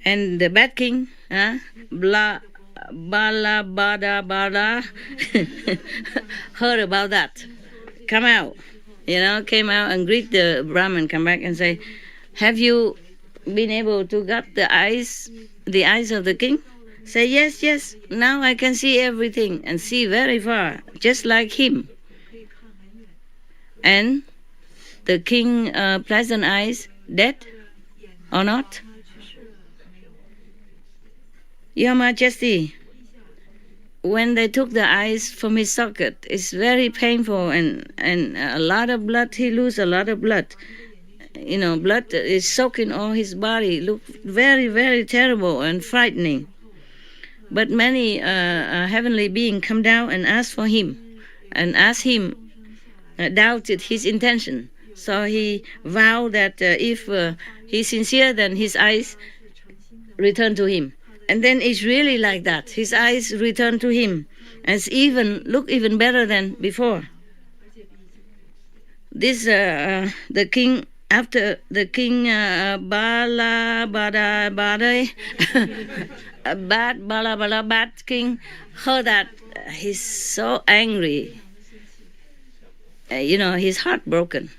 And the bad king, blah, bala, bada, bada, heard about that. Come out, came out and greet the Brahmin, come back and say, have you been able to get the eyes of the king? Say, yes, yes, now I can see everything and see very far, just like him. And the king pleasant eyes, dead or not? Your Majesty, when they took the eyes from his socket, it's very painful and a lot of blood, he lose a lot of blood. Blood is soaking all his body, look very, very terrible and frightening. But many heavenly beings come down and ask for him, and ask him, doubted his intention. So he vowed that if he's sincere, then his eyes return to him. And then it's really like that. His eyes return to him, and look even better than before. This the king, after the king bala bada bada bad king heard that, he's so angry. He's heartbroken.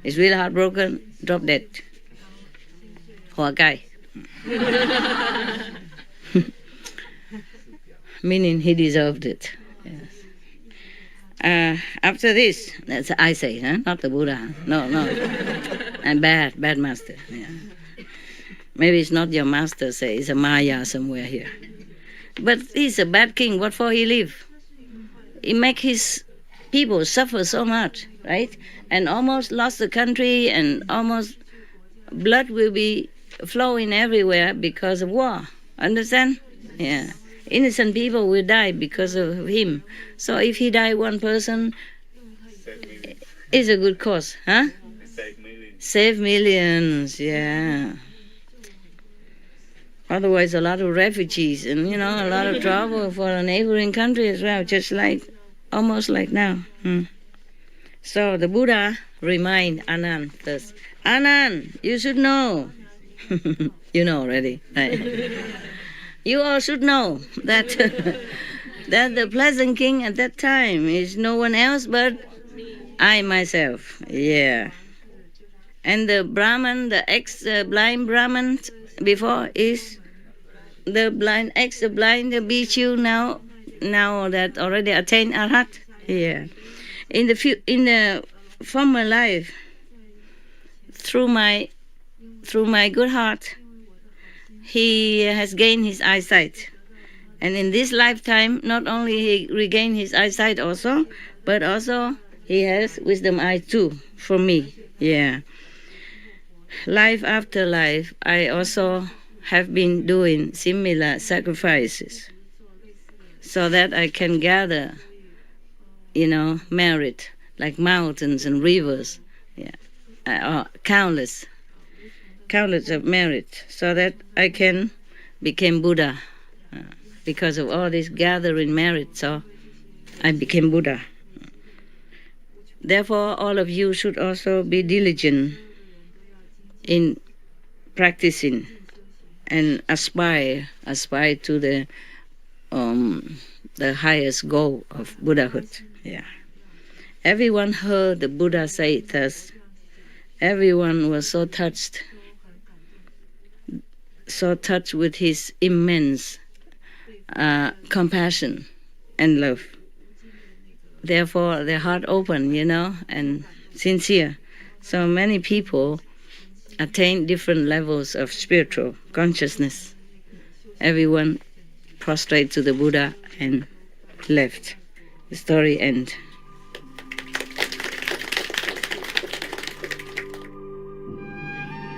He's really heartbroken. Drop dead. Hoa guy. Meaning he deserved it. Yes. After this, that's I say, not the Buddha. No. And bad master. Yeah. Maybe it's not your master, say it's a Maya somewhere here. But he's a bad king. What for he live? He make his people suffer so much, right? And almost lost the country, and almost blood will be flowing everywhere because of war. Understand? Yeah. Innocent people will die because of him. So if he die one person, it's a good cause, huh? Save millions, yeah. Otherwise, a lot of refugees and, a lot of trouble for a neighboring country as well, just like, almost like now. So the Buddha remind Anand first. Anand, you should know. You know already, right? You all should know that that the pleasant king at that time is no one else but I myself. Yeah. And the Brahman, the ex-blind Brahman before is the blind, ex-blind Bhikshu now that already attained Arhat. Yeah. In the former life, through my good heart, he has gained his eyesight. And in this lifetime, not only he regained his eyesight also, but also he has wisdom eye too, for me. Yeah. Life after life, I also have been doing similar sacrifices so that I can gather, merit, like mountains and rivers, countless of merit, so that I can become Buddha. Because of all this gathering merit, so I became Buddha. Therefore, all of you should also be diligent in practicing and aspire to the highest goal of Buddhahood. Yeah. Everyone heard the Buddha say thus. Everyone was so touched with his immense compassion and love. Therefore, their heart open, and sincere. So many people attain different levels of spiritual consciousness. Everyone prostrate to the Buddha and left. The story ends.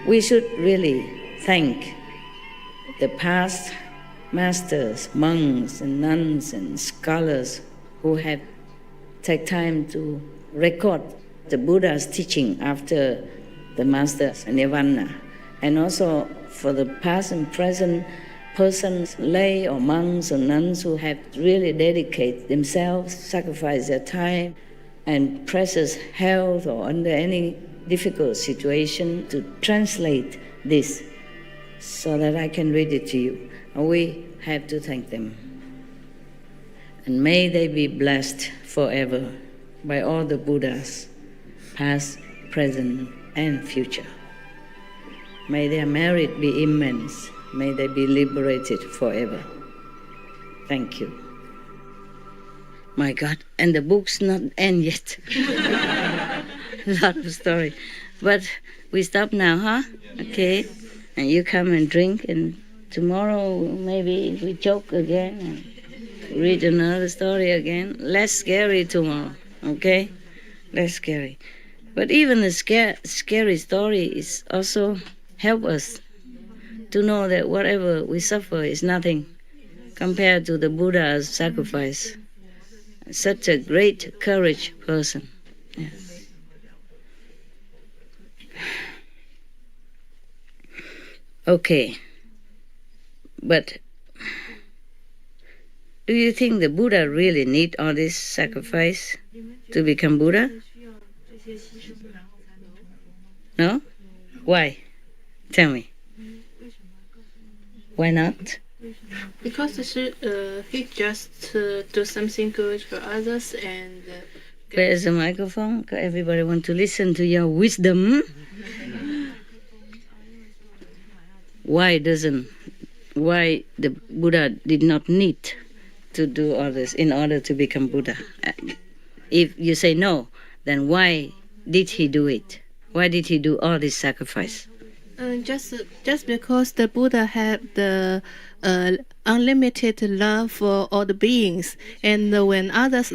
We should really thank the past masters, monks and nuns and scholars who have taken time to record the Buddha's teaching after the master's nirvana, and also for the past and present persons, lay or monks or nuns who have really dedicated themselves, sacrificed their time and precious health or under any difficult situation to translate this so that I can read it to you. We have to thank them. And may they be blessed forever by all the Buddhas, past, present, and future. May their merit be immense. May they be liberated forever. Thank you. My God, and the book's not end yet. Lot of story. But we stop now, huh? Okay. And you come and drink, and tomorrow maybe we joke again and read another story again. Less scary tomorrow, okay? Less scary. But even the scary story is also help us to know that whatever we suffer is nothing compared to the Buddha's sacrifice. Such a great courage person. Yes. Okay, but do you think the Buddha really need all this sacrifice to become Buddha? No? Why? Tell me. Why not? Because he just do something good for others and... Where's the microphone? Everybody want to listen to your wisdom. Why the Buddha did not need to do all this in order to become Buddha? If you say no, then why did he do it? Why did he do all this sacrifice? Just because the Buddha had the unlimited love for all the beings, and when others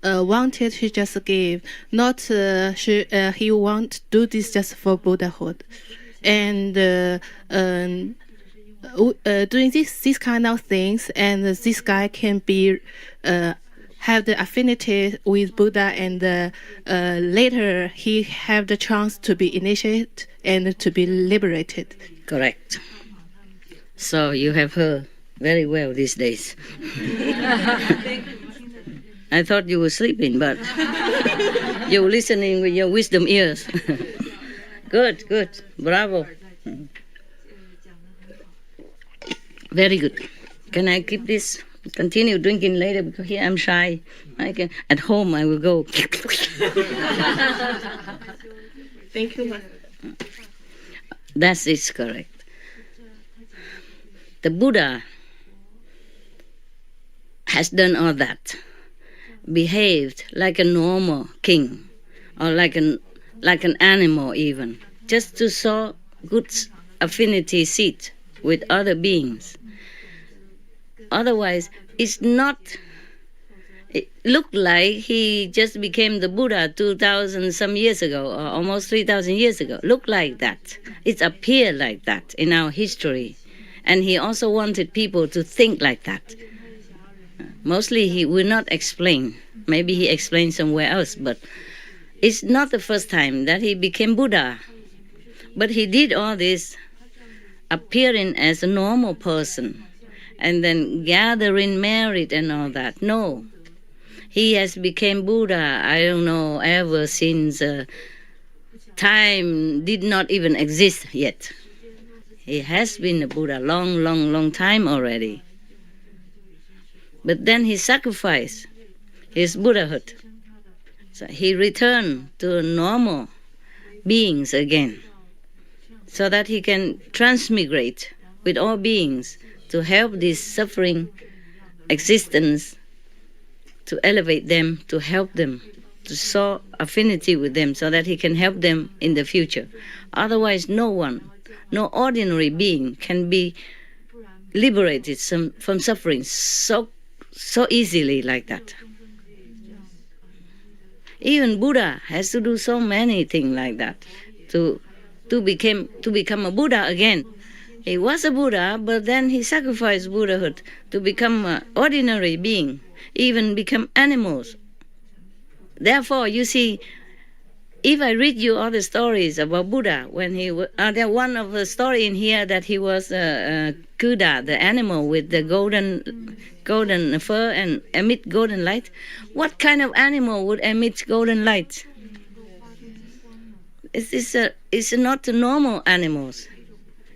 wanted, he just gave. Not he want to do this just for Buddhahood, and doing this kind of things, and this guy can be have the affinity with Buddha, and later he have the chance to be initiated and to be liberated. Correct. So you have heard very well these days. I thought you were sleeping, but you're listening with your wisdom ears. Good, good. Bravo. Very good. Can I keep this? Continue drinking later because here I'm shy. At home I will go. Thank you. That is correct. The Buddha has done all that, behaved like a normal king, or like an animal even, just to sow good affinity seed with other beings. Otherwise, it's not. It looked like he just became the Buddha 2,000 some years ago, or almost 3,000 years ago. Looked like that. It appeared like that in our history. And he also wanted people to think like that. Mostly he will not explain. Maybe he explained somewhere else, but it's not the first time that he became Buddha. But he did all this appearing as a normal person and then gathering merit and all that. No. He has become Buddha, I don't know, ever since time did not even exist yet. He has been a Buddha long, long, long time already. But then he sacrificed his Buddhahood. So he returned to normal beings again, so that he can transmigrate with all beings to help this suffering existence, to elevate them, to help them, to sow affinity with them so that he can help them in the future. Otherwise, no ordinary being can be liberated from suffering so easily like that. Even Buddha has to do so many things like that to become a Buddha again. He was a Buddha, but then he sacrificed Buddhahood to become an ordinary being, even become animals. Therefore, you see, if I read you all the stories about Buddha, when there one of the story in here that he was Kuda, the animal with the golden fur and emit golden light. What kind of animal would emit golden light? It's not the normal animals.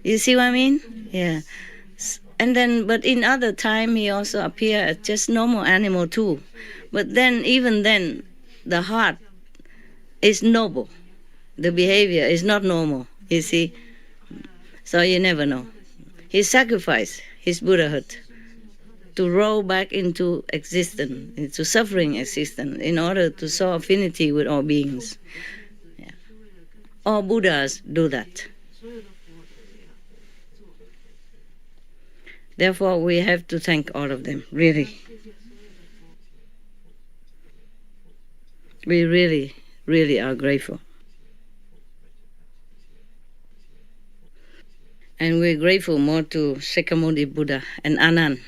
You see what I mean? Yeah. And then, but in other time, he also appear as just normal animal too. But then, even then, the heart is noble. The behavior is not normal, you see. So you never know. He sacrificed his Buddhahood to roll back into existence, into suffering existence, in order to show affinity with all beings. Yeah. All Buddhas do that. Therefore, we have to thank all of them, really. We really, really are grateful. And we're grateful more to Shakyamuni Buddha and Anand,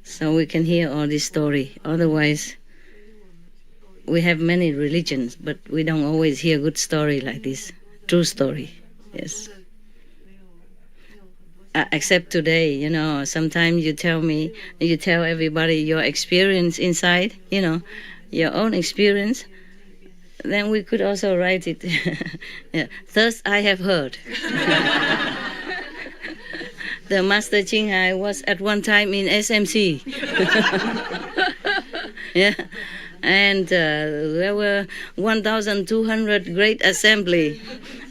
so we can hear all this story. Otherwise, we have many religions, but we don't always hear good story like this, true story. Yes. Except today, sometimes you tell everybody your experience inside, your own experience. Then we could also write it. Yeah. Thus I have heard. The Master Ching was at one time in SMC. Yeah. And there were 1,200 great assembly,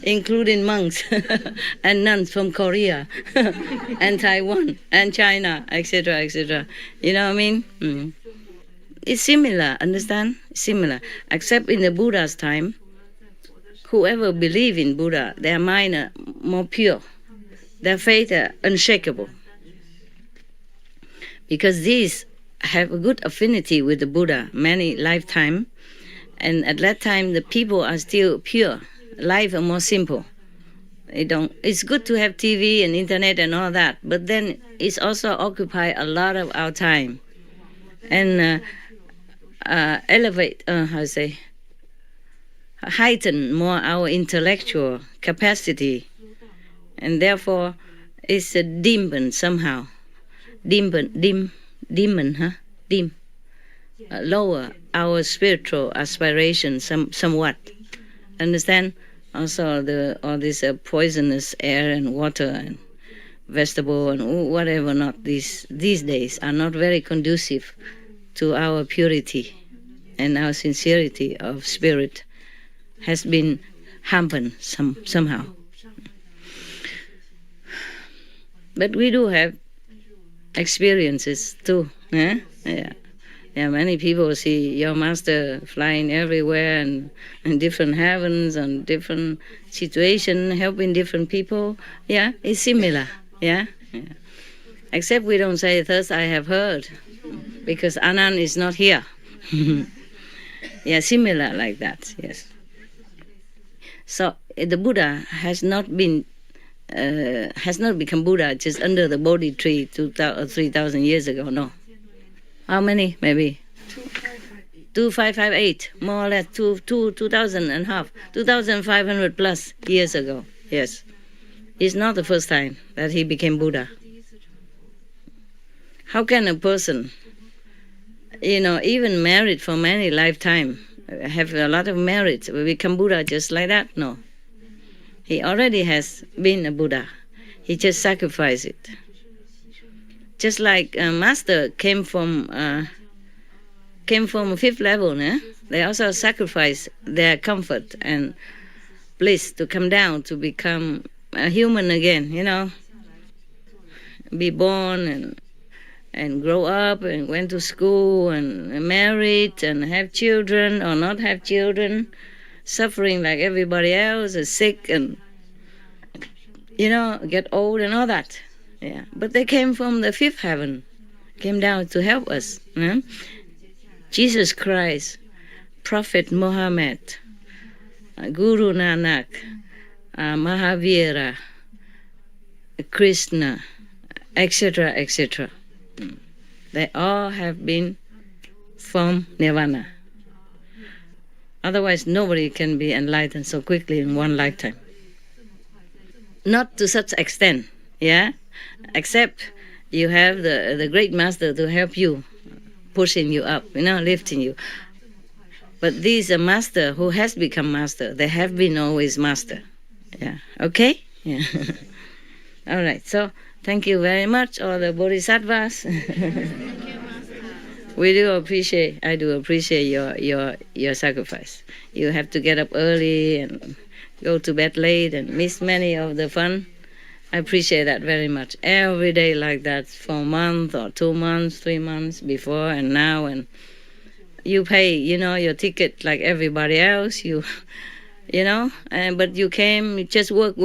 including monks and nuns from Korea and Taiwan and China, etc., etc. You know what I mean? Mm. It's similar, understand? Similar. Except in the Buddha's time, whoever believe in Buddha, their mind are more pure. Their faith are unshakable. Because these have a good affinity with the Buddha many lifetime, and at that time the people are still pure. Life are more simple. It's good to have TV and internet and all that, but then it's also occupy a lot of our time and heighten more our intellectual capacity, and therefore it's a demon somehow. Lower our spiritual aspiration somewhat. Understand? Also all this poisonous air and water and vegetable and whatever not these days are not very conducive to our purity and our sincerity of spirit has been hampered somehow. But we do have experiences too. Yeah. Yeah, many people see your master flying everywhere and in different heavens and different situations, helping different people. Yeah, it's similar. Yeah. Except we don't say, thus I have heard, because Anand is not here. Yeah, similar like that, yes. So the Buddha has not become Buddha just under the Bodhi tree 3,000 years ago, no. How many? Maybe 2558, more or less 2,000 and half, 2,500 plus years ago. Yes, it's not the first time that he became Buddha. How can a person, even married for many lifetime, have a lot of merit, become Buddha just like that? No. He already has been a Buddha. He just sacrificed it. Just like Master came from fifth level, they also sacrificed their comfort and bliss to come down to become a human again, be born and grow up and went to school and married and have children or not have children, suffering like everybody else, is sick and get old and all that. Yeah, but they came from the fifth heaven, came down to help us. Jesus Christ, Prophet Muhammad, Guru Nanak, Mahavira, Krishna, etc., etc. They all have been from Nirvana. Otherwise, nobody can be enlightened so quickly in one lifetime. Not to such extent, yeah? Except you have the great master to help you, pushing you up, lifting you. But these are master who has become master. They have been always master. Yeah, okay? Yeah. All right, so thank you very much, all the bodhisattvas. I do appreciate your sacrifice. You have to get up early and go to bed late and miss many of the fun. I appreciate that very much. Every day like that for a month or 2 months, 3 months before and now, and you pay, your ticket like everybody else. But you came, you just work,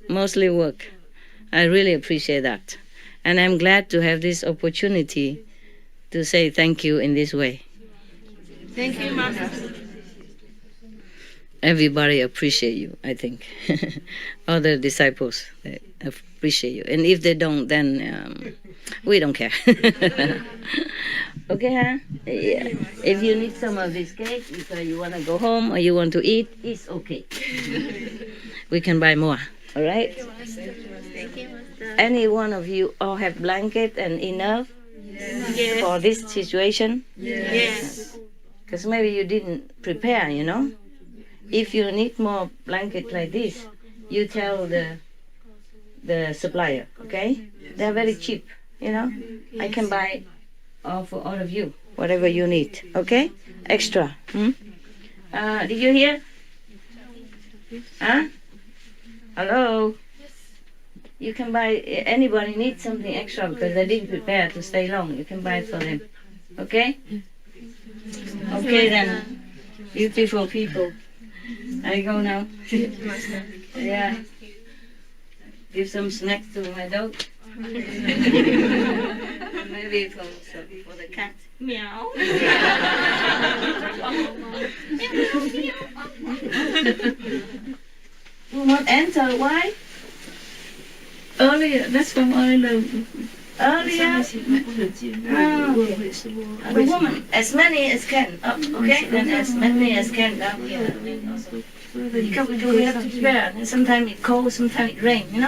mostly work. I really appreciate that, and I'm glad to have this opportunity to say thank you in this way. Thank you, Master. Everybody appreciate you, I think. All the disciples, they appreciate you. And if they don't, then we don't care. Okay, huh? Yeah. If you need some of this cake because you want to go home or you want to eat, it's okay. We can buy more, all right? Thank you, Master. Any one of you all have blanket and enough? Yes. For this situation? Yes. Because maybe you didn't prepare, If you need more blanket like this, you tell the supplier, okay? They're very cheap, I can buy all for all of you, whatever you need, okay? Extra. Did you hear? Huh? Hello? You can buy, anybody needs something extra because they didn't prepare to stay long. You can buy it for them. Okay? Okay then. Beautiful people. I go now. Yeah. Give some snacks to my dog. Maybe for the cat. Meow. Will not enter. Why? Earlier, that's from earlier. Earlier? The woman, as many as can. Okay, then as many as can down here. Because we have to prepare. Sometimes it's cold, sometimes it rains, You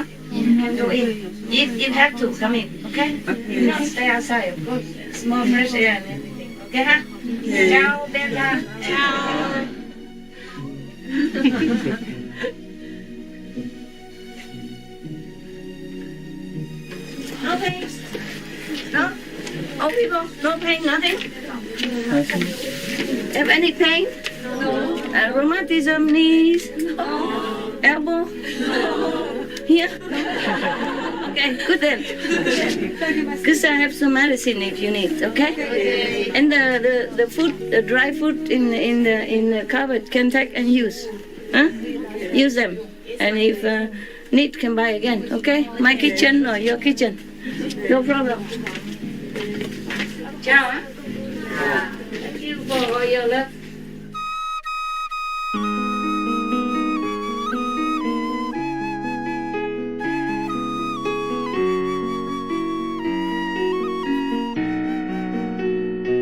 can go in. If have to, come in, okay? If not, stay outside. Good, small fresh air and everything. Okay, huh? Ciao, Bella. Ciao. No pain? No? Old people? No pain? Nothing? Have any pain? No. Rheumatism, knees? No. Elbow? No. Here? Okay, good then. Because I have some medicine if you need, okay? And the food, the dry food in the cupboard can take and use. Huh? Use them. And if need, can buy again, okay? My kitchen or your kitchen. No problem. Ciao, huh? Thank you for all your love.